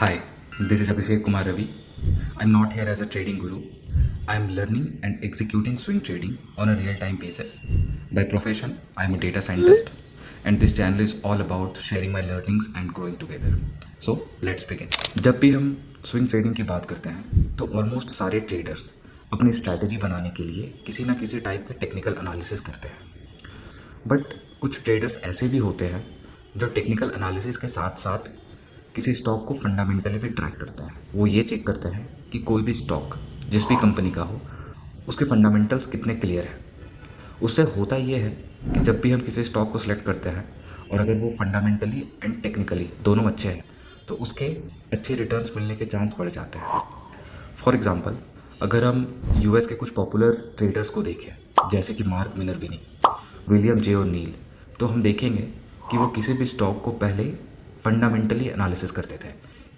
Hi, this is Abhishek Kumar Ravi. I'm not here as a trading guru. I'm learning and executing swing trading on a real time basis. By profession, I'm a data scientist, and this channel is all about sharing my learnings and growing together. So, let's begin. जब भी हम swing trading की बात करते हैं तो almost सारे traders अपनी स्ट्रैटेजी बनाने के लिए किसी ना किसी टाइप के टेक्निकल एनालिसिस करते हैं। बट कुछ ट्रेडर्स ऐसे भी होते हैं जो टेक्निकल एनालिसिस के साथ साथ किसी स्टॉक को फंडामेंटली भी ट्रैक करते हैं। वो ये चेक करते हैं कि कोई भी स्टॉक जिस भी कंपनी का हो उसके फंडामेंटल्स कितने क्लियर हैं। उससे होता ये है कि जब भी हम किसी स्टॉक को सिलेक्ट करते हैं और अगर वो फंडामेंटली एंड टेक्निकली दोनों अच्छे हैं तो उसके अच्छे रिटर्न्स मिलने के चांस बढ़ जाते हैं। फॉर एग्ज़ाम्पल, अगर हम यूएस के कुछ पॉपुलर ट्रेडर्स को देखें जैसे कि मार्क मिनर्विनी, विलियम जे और नील, तो हम देखेंगे कि वो किसी भी स्टॉक को पहले फंडामेंटली एनालिसिस करते थे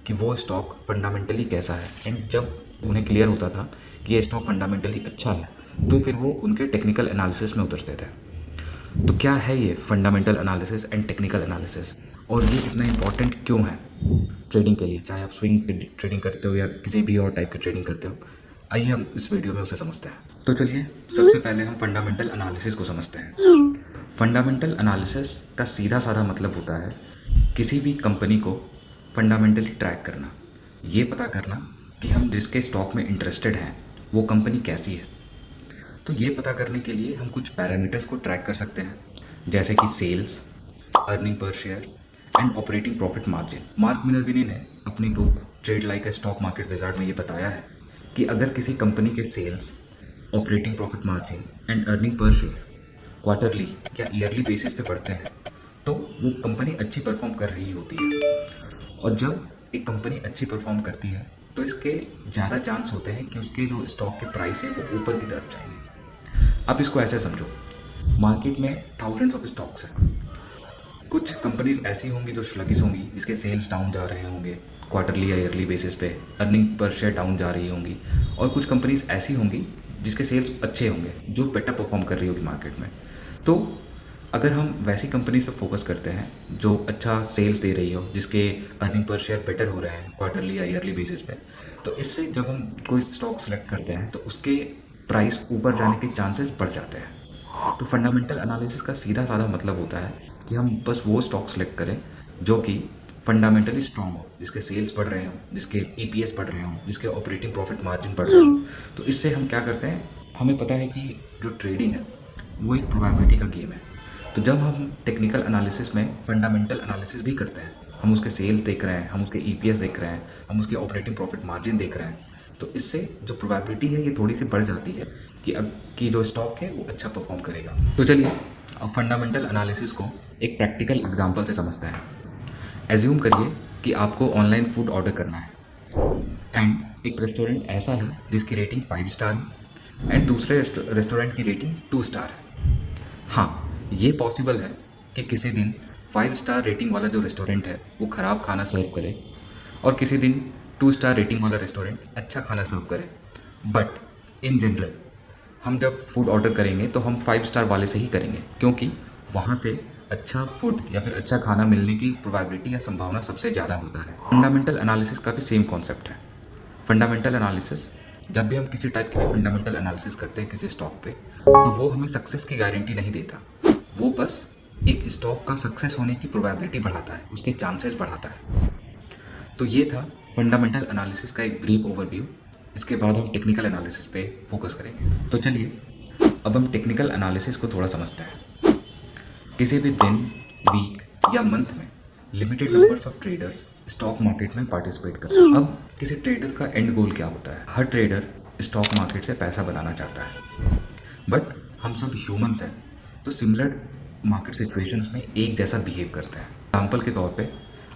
कि वो स्टॉक फंडामेंटली कैसा है, एंड जब उन्हें क्लियर होता था कि ये स्टॉक फंडामेंटली अच्छा है तो फिर वो उनके टेक्निकल एनालिसिस में उतरते थे। तो क्या है ये fundamental analysis and technical analysis, और ये इतना इम्पॉर्टेंट क्यों है ट्रेडिंग के लिए, चाहे आप स्विंग ट्रेडिंग करते हो या किसी भी और टाइप की ट्रेडिंग करते हो। आइए हम इस वीडियो में उसे समझते हैं। तो चलिए सबसे पहले हम फंडामेंटल एनालिसिस को समझते हैं। फंडामेंटल एनालिसिस का सीधा साधा मतलब होता है किसी भी कंपनी को फंडामेंटली ट्रैक करना, ये पता करना कि हम जिसके स्टॉक में इंटरेस्टेड हैं वो कंपनी कैसी है। तो ये पता करने के लिए हम कुछ पैरामीटर्स को ट्रैक कर सकते हैं जैसे कि sales, earning per share and operating profit margin. Mark Minervini ने अपनी book trade like a stock market wizard में ये बताया है कि अगर किसी कंपनी के sales, operating profit margin and earning per share quarterly या ईयरली बेसिस पे बढ़ते हैं तो वो कंपनी अच्छी परफॉर्म कर रही होती है। और जब एक कंपनी अच्छी परफॉर्म करती है तो इसके ज़्यादा चांस होते हैं कि उसके जो स्टॉक के प्राइस है वो ऊपर की तरफ जाएंगे। आप इसको ऐसे समझो, मार्केट में थाउजेंड्स ऑफ स्टॉक्स हैं। कुछ कंपनीज ऐसी होंगी जो स्लगिश होंगी, जिसके सेल्स डाउन जा रहे होंगे क्वार्टरली या ईयरली बेसिस पे, अर्निंग पर शेयर डाउन जा रही होंगी। और कुछ कंपनीज ऐसी होंगी जिसके सेल्स अच्छे होंगे, जो बेटर परफॉर्म कर रही होगी मार्केट में। तो अगर हम वैसी कंपनीज पे फोकस करते हैं जो अच्छा सेल्स दे रही हो, जिसके अर्निंग पर शेयर बेटर हो रहे हैं क्वार्टरली या ईयरली बेसिस पे, तो इससे जब हम कोई स्टॉक सेलेक्ट करते हैं तो उसके प्राइस ऊपर जाने के चांसेस बढ़ जाते हैं। तो फंडामेंटल एनालिसिस का सीधा साधा मतलब होता है कि हम बस वो स्टॉक सेलेक्ट करें जो कि फंडामेंटली स्ट्रॉन्ग हो, जिसके सेल्स बढ़ रहे हों, जिसके ईपीएस बढ़ रहे हों, जिसके ऑपरेटिंग प्रॉफिट मार्जिन बढ़ रहे हों। तो इससे हम क्या करते हैं, हमें पता है कि जो ट्रेडिंग है वो एक प्रोबेबिलिटी का गेम है। तो जब हम टेक्निकल एनालिसिस में फंडामेंटल एनालिसिस भी करते हैं, हम उसके सेल देख रहे हैं, हम उसके ईपीएस देख रहे हैं, हम उसके ऑपरेटिंग प्रॉफिट मार्जिन देख रहे हैं, तो इससे जो प्रोबेबिलिटी है ये थोड़ी सी बढ़ जाती है कि अब की जो स्टॉक है वो अच्छा परफॉर्म करेगा। तो चलिए अब फंडामेंटल एनालिसिस को एक प्रैक्टिकल एग्जांपल से समझते हैं। एज्यूम करिए कि आपको ऑनलाइन फूड ऑर्डर करना है एंड एक रेस्टोरेंट ऐसा है जिसकी रेटिंग 5 स्टार है एंड दूसरे रेस्टोरेंट की रेटिंग 2 स्टार है। हाँ, ये पॉसिबल है कि किसी दिन 5 स्टार रेटिंग वाला जो रेस्टोरेंट है वो ख़राब खाना सर्व करे और किसी दिन 2 स्टार रेटिंग वाला रेस्टोरेंट अच्छा खाना सर्व करे। बट इन जनरल हम जब फूड ऑर्डर करेंगे तो हम 5 स्टार वाले से ही करेंगे, क्योंकि वहाँ से अच्छा फूड या फिर अच्छा खाना मिलने की प्रोबेबिलिटी या संभावना सबसे ज़्यादा होता है। फंडामेंटल एनालिसिस का भी सेम कॉन्सेप्ट है। फंडामेंटल एनालिसिस, जब भी हम किसी टाइप की भी फंडामेंटल एनालिसिस करते हैं किसी स्टॉक पे, तो वो हमें सक्सेस की गारंटी नहीं देता। वो बस एक स्टॉक का सक्सेस होने की प्रोबेबिलिटी बढ़ाता है, उसके चांसेस बढ़ाता है। तो ये था फंडामेंटल एनालिसिस का एक ब्रीफ ओवरव्यू। इसके बाद हम टेक्निकल एनालिसिस पे फोकस करेंगे। तो चलिए अब हम टेक्निकल एनालिसिस को थोड़ा समझते हैं। किसी भी दिन, वीक या मंथ में limited numbers of traders stock market में पार्टिसिपेट करते हैं। अब किसी ट्रेडर का एंड गोल क्या होता है? हर ट्रेडर स्टॉक मार्केट से पैसा बनाना चाहता है। बट हम सब ह्यूमंस हैं, तो सिमिलर मार्केट सिचुएशंस में एक जैसा बिहेव करते हैं। एग्जाम्पल के तौर पे,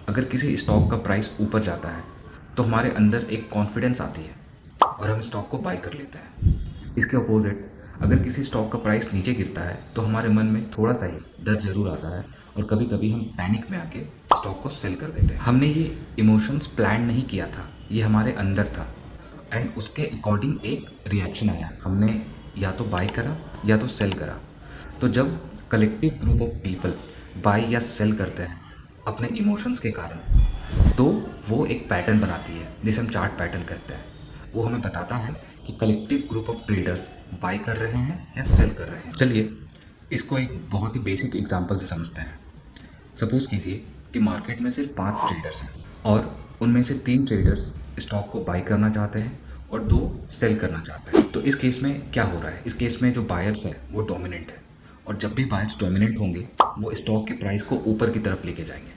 अगर किसी स्टॉक का प्राइस ऊपर जाता है तो हमारे अंदर एक कॉन्फिडेंस आती है और हम स्टॉक को बाय कर लेते हैं। इसके अपोजिट, अगर किसी स्टॉक का प्राइस नीचे गिरता है तो हमारे मन में थोड़ा सा ही डर जरूर आता है और कभी कभी हम पैनिक में आके स्टॉक को सेल कर देते हैं। हमने ये इमोशंस प्लान नहीं किया था, ये हमारे अंदर था एंड उसके अकॉर्डिंग एक रिएक्शन आया। हमने या तो बाय करा या तो सेल करा। तो जब collective group of people buy या सेल करते हैं अपने इमोशंस के कारण, तो वो एक पैटर्न बनाती है जिसे हम चार्ट पैटर्न कहते हैं। वो हमें बताता है कि collective group of traders buy कर रहे हैं या सेल कर रहे हैं। चलिए इसको एक बहुत ही बेसिक एग्जांपल से समझते हैं। सपोज कीजिए कि मार्केट में सिर्फ 5 ट्रेडर्स हैं और उनमें से 3 ट्रेडर्स स्टॉक को बाय करना चाहते हैं और 2 सेल करना चाहते हैं। तो इस केस में क्या हो रहा है, इस केस में जो बायर्स है वो डोमिनेंट है और जब भी बायर्स डोमिनेंट होंगे वो स्टॉक के प्राइस को ऊपर की तरफ लेके जाएंगे।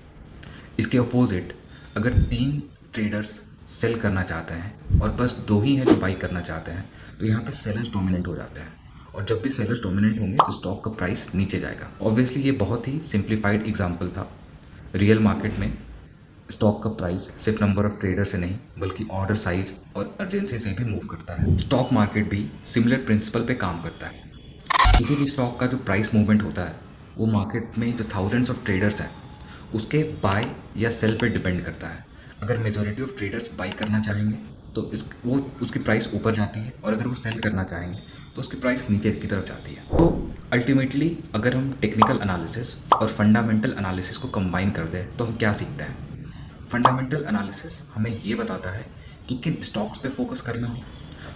इसके अपोजिट अगर 3 ट्रेडर्स सेल करना चाहते हैं और बस 2 ही हैं जो बाई करना चाहते हैं तो यहाँ पे सेलर्स डोमिनेंट हो जाते हैं और जब भी सेलर्स डोमिनेंट होंगे तो स्टॉक का प्राइस नीचे जाएगा। ऑब्वियसली ये बहुत ही सिंप्लीफाइड एग्जांपल था। रियल मार्केट में स्टॉक का प्राइस सिर्फ नंबर ऑफ ट्रेडर से नहीं बल्कि ऑर्डर साइज और अर्जेंसी से भी मूव करता है। स्टॉक मार्केट भी सिमिलर प्रिंसिपल पे काम करता है। किसी भी स्टॉक का जो प्राइस मूवमेंट होता है वो मार्केट में जो थाउजेंड्स ऑफ ट्रेडर्स हैं उसके बाय या सेल पे डिपेंड करता है। अगर मेजॉरिटी ऑफ ट्रेडर्स बाई करना चाहेंगे तो उसकी प्राइस ऊपर जाती है और अगर वो सेल करना चाहेंगे तो उसकी प्राइस नीचे की तरफ जाती है। तो अल्टीमेटली अगर हम टेक्निकल एनालिसिस और फंडामेंटल एनालिसिस को कंबाइन कर दें तो हम क्या सीखते हैं। फंडामेंटल एनालिसिस हमें ये बताता है कि किन स्टॉक्स पे फोकस करना है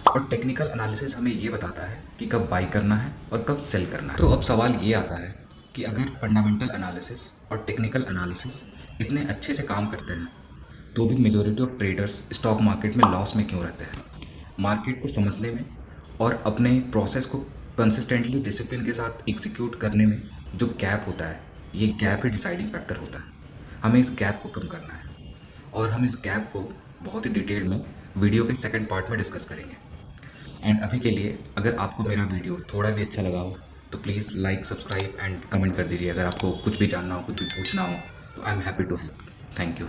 और टेक्निकल एनालिसिस हमें ये बताता है कि कब बाई करना है और कब सेल करना है। तो अब सवाल ये आता है कि अगर फंडामेंटल एनालिसिस और टेक्निकल एनालिसिस इतने अच्छे से काम करते हैं तो भी majority of traders stock market में लॉस में क्यों रहते हैं। मार्केट को समझने में और अपने प्रोसेस को कंसिस्टेंटली डिसिप्लिन के साथ एग्जीक्यूट करने में जो गैप होता है ये गैप ही डिसाइडिंग फैक्टर होता है। हमें इस गैप को कम करना है और हम इस गैप को बहुत ही डिटेल में वीडियो के सेकंड पार्ट में डिस्कस करेंगे। एंड अभी के लिए अगर आपको मेरा वीडियो थोड़ा भी अच्छा लगा हो तो please like, subscribe and comment कर दीजिए। अगर आपको कुछ भी जानना हो, कुछ भी पूछना हो तो I am happy to help. Thank you.